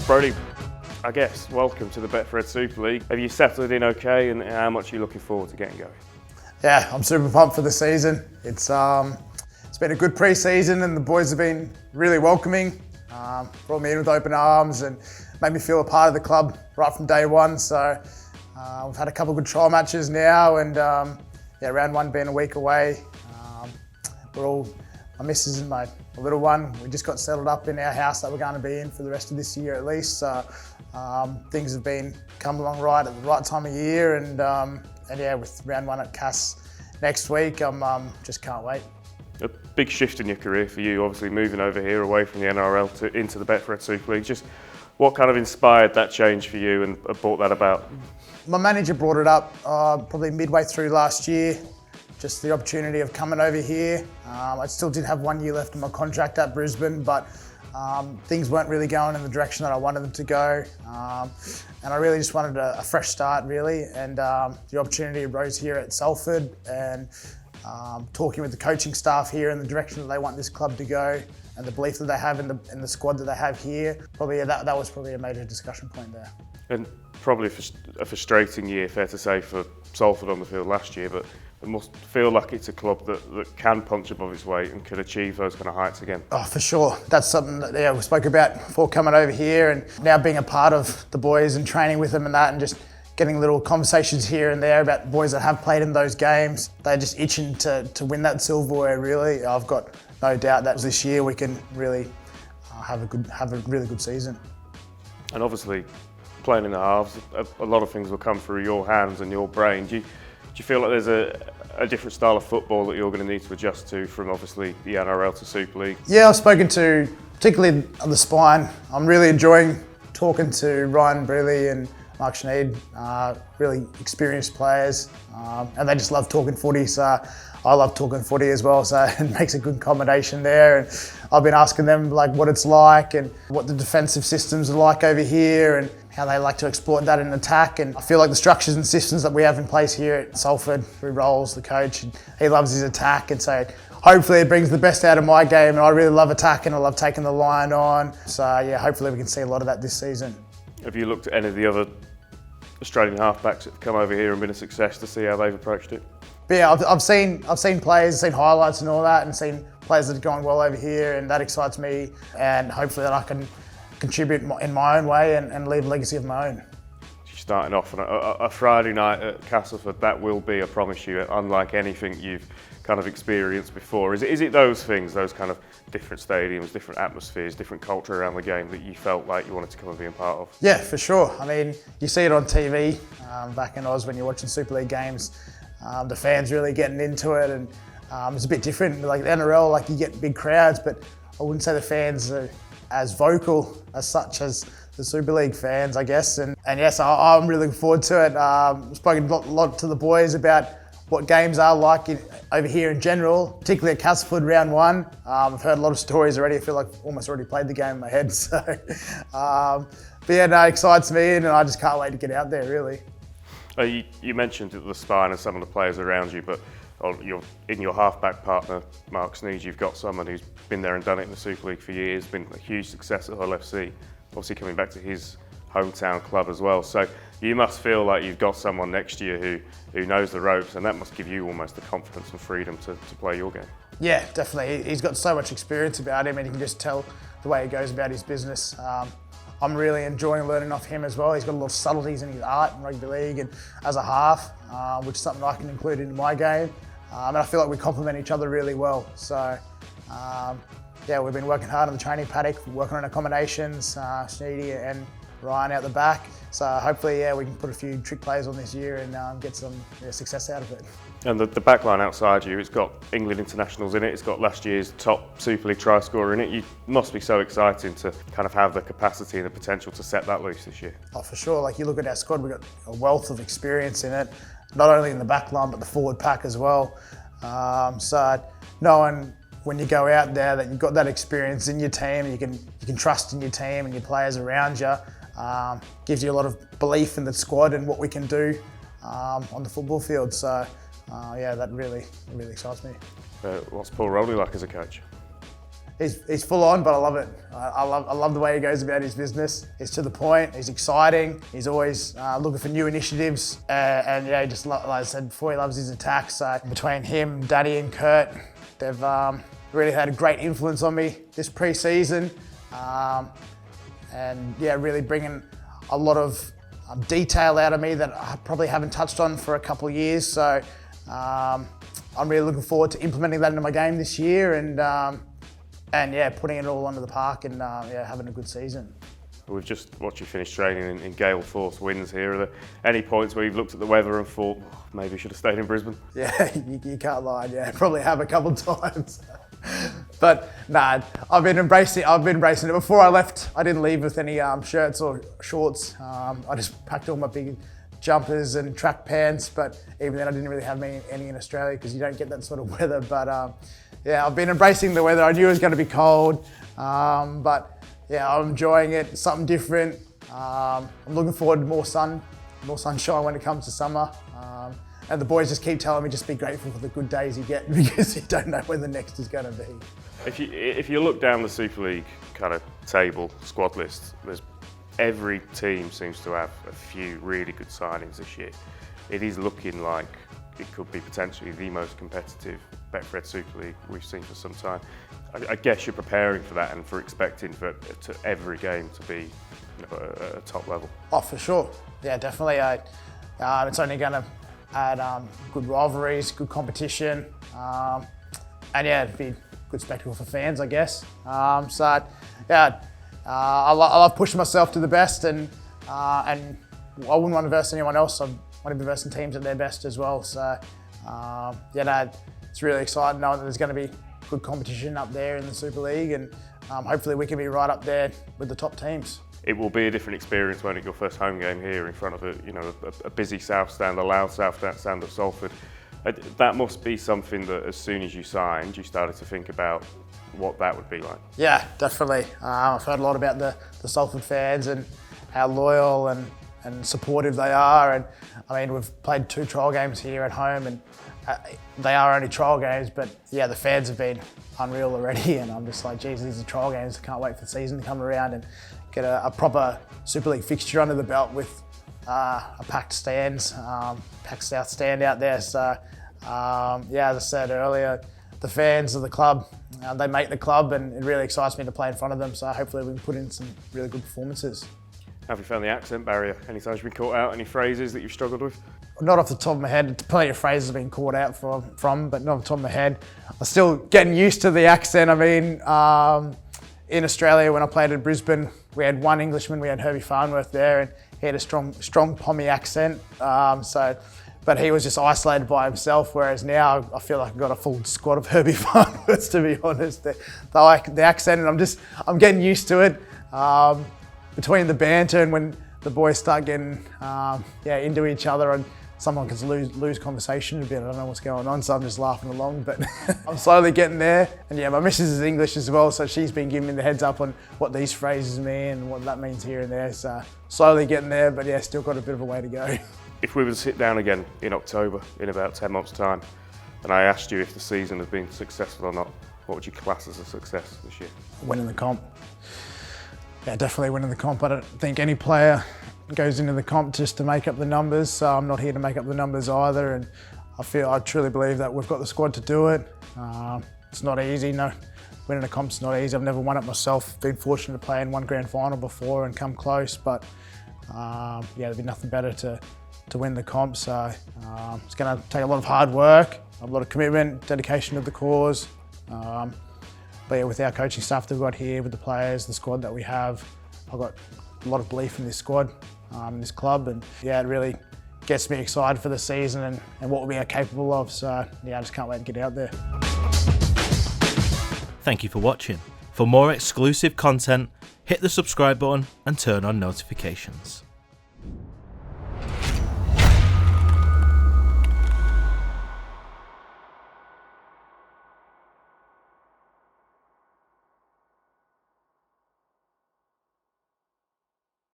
Brodie, I guess, welcome to the Betfred Super League. Have you settled in okay, and how much are you looking forward to getting going? Yeah, I'm super pumped for the season. It's been a good pre-season and the boys have been really welcoming. Brought me in with open arms and made me feel a part of the club right from day one. So we've had a couple of good trial matches now, and round one being a week away. My missus and my little one, we just got settled up in our house that we're going to be in for the rest of this year at least. So things have been come along right at the right time of year, and with round one at Cass next week, I'm just can't wait. A big shift in your career for you, obviously moving over here away from the NRL into the Betfred Super League. Just what kind of inspired that change for you and brought that about? My manager brought it up probably midway through last year. Just the opportunity of coming over here. I still did have 1 year left in my contract at Brisbane, but things weren't really going in the direction that I wanted them to go. And I really just wanted a fresh start, really. And the opportunity arose here at Salford, and talking with the coaching staff here and the direction that they want this club to go, and the belief that they have in the squad that they have here. Probably that was probably a major discussion point there. And probably a frustrating year, fair to say, for Salford on the field last year, but it must feel like it's a club that can punch above its weight and can achieve those kind of heights again. Oh, for sure. That's something that we spoke about before coming over here, and now being a part of the boys and training with them and that, and just getting little conversations here and there about boys that have played in those games. They're just itching to win that silverware, really. I've got no doubt that this year we can really have a really good season. And obviously, playing in the halves, a lot of things will come through your hands and your brain. Do you feel like there's a different style of football that you're going to need to adjust to from obviously the NRL to Super League? Yeah, I've spoken to, particularly on the spine, I'm really enjoying talking to Ryan Brealey and Mark Schneid, really experienced players, and they just love talking footy, so I love talking footy as well, so it makes a good combination there. And I've been asking them like what it's like and what the defensive systems are like over here and how they like to exploit that in attack. And I feel like the structures and systems that we have in place here at Salford, through Rolls, the coach, and he loves his attack, and so hopefully it brings the best out of my game. And I really love attacking, I love taking the line on. So yeah, hopefully we can see a lot of that this season. Have you looked at any of the other Australian halfbacks that have come over here and been a success to see how they've approached it? But yeah, I've seen players, seen highlights and all that, and seen players that have gone well over here, and that excites me. And hopefully that I can contribute in my own way and leave a legacy of my own. You're starting off on a Friday night at Castleford, that will be, I promise you, unlike anything you've kind of experienced before. Is it those things, those kind of different stadiums, different atmospheres, different culture around the game that you felt like you wanted to come and be a part of? Yeah, for sure. I mean, you see it on TV back in Oz when you're watching Super League games. The fans really getting into it, and it's a bit different. Like the NRL, like you get big crowds, but I wouldn't say the fans are as vocal as such as the Super League fans, I guess. And yes, I'm really looking forward to it. I've spoken a lot to the boys about what games are like over here in general, particularly at Castleford round one. I've heard a lot of stories already. I feel like I've almost already played the game in my head. So, but yeah, no, it excites me, and I just can't wait to get out there, really. You mentioned the spine and some of the players around you, but in your halfback partner, Mark Sneed, you've got someone who's been there and done it in the Super League for years, been a huge success at Hull FC, obviously coming back to his hometown club as well. So you must feel like you've got someone next to you who knows the ropes, and that must give you almost the confidence and freedom to play your game. Yeah, definitely. He's got so much experience about him, and you can just tell the way he goes about his business. I'm really enjoying learning off him as well. He's got a lot of subtleties in his art in rugby league and as a half, which is something I can include in my game. And I feel like we complement each other really well. So we've been working hard on the training paddock, working on accommodations, Sneedy and Ryan out the back. So hopefully, we can put a few trick plays on this year and get some success out of it. And the back line outside you, it's got England internationals in it, it's got last year's top Super League try scorer in it. You must be so exciting to kind of have the capacity and the potential to set that loose this year. Oh, for sure. Like you look at our squad, we've got a wealth of experience in it, not only in the back line, but the forward pack as well. So knowing when you go out there that you've got that experience in your team, you can trust in your team and your players around you, gives you a lot of belief in the squad and what we can do on the football field. So that really excites me. What's Paul Rowley like as a coach? he's full on, but I love it. I love the way he goes about his business. He's to the point. He's exciting. He's always looking for new initiatives, and yeah, just like I said before, he loves his attacks. So between him, Daddy, and Kurt, they've really had a great influence on me this pre-season, and yeah, really bringing a lot of detail out of me that I probably haven't touched on for a couple of years. So I'm really looking forward to implementing that into my game this year, and yeah, putting it all onto the park and yeah, having a good season. We've just watched you finish training in gale force winds here. Are there any points where you've looked at the weather and thought, oh, maybe I should have stayed in Brisbane? Yeah, you can't lie. Yeah, probably have a couple of times. But nah, I've been embracing it. Before I left, I didn't leave with any shirts or shorts. I just packed all my big jumpers and track pants. But even then, I didn't really have any in Australia because you don't get that sort of weather. But yeah, I've been embracing the weather. I knew it was going to be cold, but yeah, I'm enjoying it. It's something different. I'm looking forward to more sunshine when it comes to summer. And the boys just keep telling me just be grateful for the good days you get because you don't know when the next is going to be. If you look down the Super League kind of table, squad list, every team seems to have a few really good signings this year. It is looking like it could be potentially the most competitive Betfred Super League we've seen for some time. I guess you're preparing for that and for expecting for every game to be at a top level. Oh, for sure. Yeah, definitely. It's only going to add good rivalries, good competition, and yeah, it'd be a good spectacle for fans, I guess. So yeah, I love pushing myself to the best, and I wouldn't want to verse anyone else. I want to be versing teams at their best as well. So yeah, no, it's really exciting knowing that there's going to be good competition up there in the Super League, and hopefully we can be right up there with the top teams. It will be a different experience when it's your first home game here in front of a busy South Stand, a loud South Stand at Salford. That must be something that as soon as you signed, you started to think about what that would be like. Yeah, definitely. I've heard a lot about the Salford fans and how loyal and supportive they are. And I mean, we've played 2 trial games here at home, and they are only trial games, but yeah, the fans have been unreal already. And I'm just like, geez, these are trial games. I can't wait for the season to come around and get a proper Super League fixture under the belt with a packed South Stand out there. So yeah, as I said earlier, the fans of the club, they make the club, and it really excites me to play in front of them. So hopefully we can put in some really good performances. Have you found the accent barrier? Any times you've been caught out? Any phrases that you've struggled with? Not off the top of my head. Plenty of phrases I've been caught out from, but not off the top of my head. I'm still getting used to the accent. I mean, in Australia, when I played in Brisbane, we had one Englishman. We had Herbie Farnworth there, and he had a strong Pommy accent. But he was just isolated by himself. Whereas now, I feel like I've got a full squad of Herbie Farnworths, to be honest. The accent, and I'm getting used to it. Between the banter and when the boys start getting into each other, and someone can lose conversation a bit. I don't know what's going on, so I'm just laughing along, but I'm slowly getting there. And yeah, my missus is English as well, so she's been giving me the heads up on what these phrases mean and what that means here and there. So slowly getting there, but yeah, still got a bit of a way to go. If we were to sit down again in October, in about 10 months' time, and I asked you if the season has been successful or not, what would you class as a success this year? Winning the comp. Yeah, definitely winning the comp. I don't think any player goes into the comp just to make up the numbers, so I'm not here to make up the numbers either, and I truly believe that we've got the squad to do it. It's not easy, no. Winning a comp's not easy. I've never won it myself. Been fortunate to play in one grand final before and come close, but yeah, there'd be nothing better to win the comp, so it's going to take a lot of hard work, a lot of commitment, dedication to the cause. But yeah, with our coaching staff that we've got here, with the players, the squad that we have, I've got a lot of belief in this squad, in this club, and yeah, it really gets me excited for the season and what we are capable of. So yeah, I just can't wait to get out there. Thank you for watching. For more exclusive content, hit the subscribe button and turn on notifications.